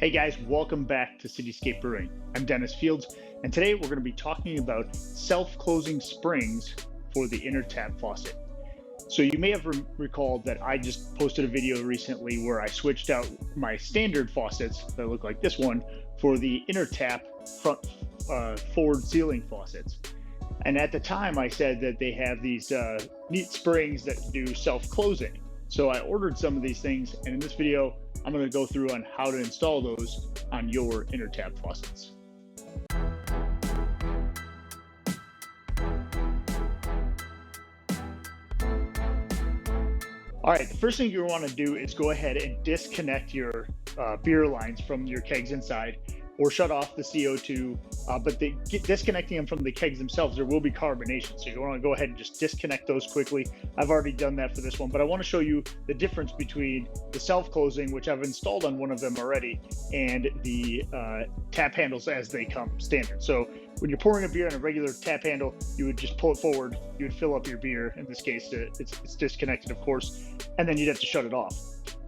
Hey guys, welcome back to Cityscape Brewing. I'm Dennis Fields, and today we're going to be talking about self-closing springs for the Intertap faucet. So you may have recalled that I just posted a video recently where I switched out my standard faucets that look like this one for the Intertap front forward sealing faucets. And at the time I said that they have these neat springs that do self-closing. So I ordered some of these things, and in this video I'm going to go through on how to install those on your Intertap faucets. All right, the first thing you want to do is go ahead and disconnect your beer lines from your kegs inside, or shut off the CO2, but disconnecting them from the kegs themselves, there will be carbonation. So you want to go ahead and just disconnect those quickly. I've already done that for this one, but I want to show you the difference between the self-closing, which I've installed on one of them already, and the tap handles as they come standard. So when you're pouring a beer on a regular tap handle, you would just pull it forward, you would fill up your beer. In this case, it's disconnected, of course, and then you'd have to shut it off.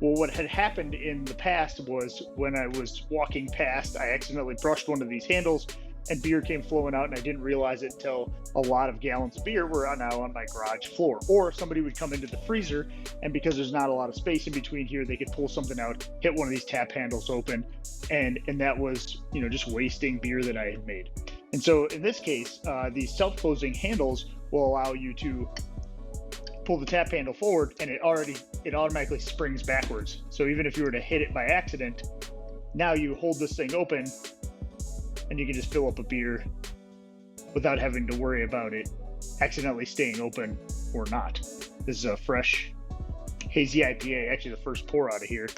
Well, what had happened in the past was when I was walking past, I accidentally brushed one of these handles and beer came flowing out, and I didn't realize it until a lot of gallons of beer were now on my garage floor. Or somebody would come into the freezer, and because there's not a lot of space in between here, they could pull something out, hit one of these tap handles open, and that was, just wasting beer that I had made. And so in this case, these self-closing handles will allow you to pull the tap handle forward, and it automatically springs backwards. So even if you were to hit it by accident, now you hold this thing open and you can just fill up a beer without having to worry about it accidentally staying open or not. This is a fresh Hazy IPA, actually the first pour out of here.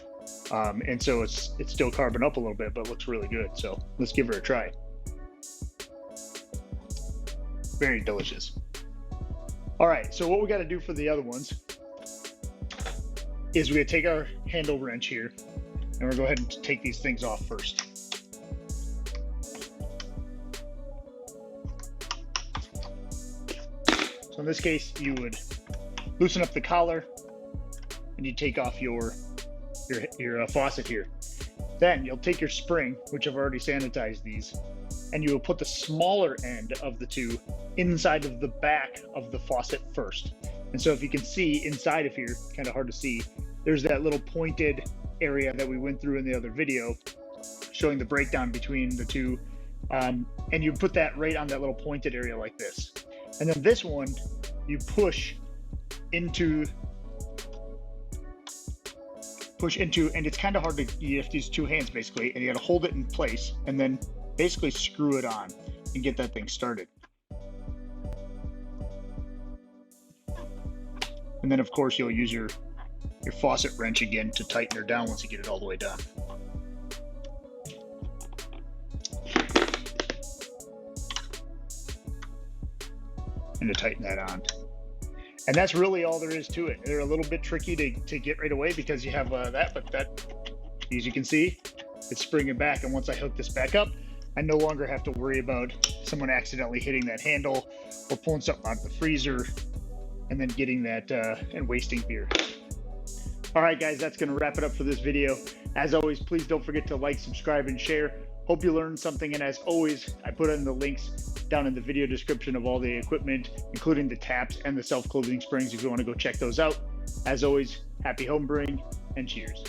And so it's still carbon up a little bit, but looks really good. So let's give her a try. Very delicious. All right, so what we got to do for the other ones is we're going to take our handle wrench here, and we're going to go ahead and take these things off first. So in this case, you would loosen up the collar, and you take off your faucet here. Then you'll take your spring, which I've already sanitized these, and you will put the smaller end of the two inside of the back of the faucet first. And so if you can see inside of here, kind of hard to see, there's that little pointed area that we went through in the other video showing the breakdown between the two. And you put that right on that little pointed area like this. And then this one, you push into, and it's kind of hard to, you have to use two hands basically, and you got to hold it in place and then basically screw it on and get that thing started. And then of course you'll use your faucet wrench again to tighten her down once you get it all the way done. And to tighten that on. And that's really all there is to it. They're a little bit tricky to get right away because you have that, but that, as you can see, it's springing back. And once I hook this back up, I no longer have to worry about someone accidentally hitting that handle or pulling something out of the freezer and then getting that and wasting beer. All right, guys, that's going to wrap it up for this video. As always, please don't forget to like, subscribe, and share. Hope you learned something. And as always, I put in the links down in the video description of all the equipment, including the taps and the self-closing springs if you want to go check those out. As always, happy home brewing and cheers.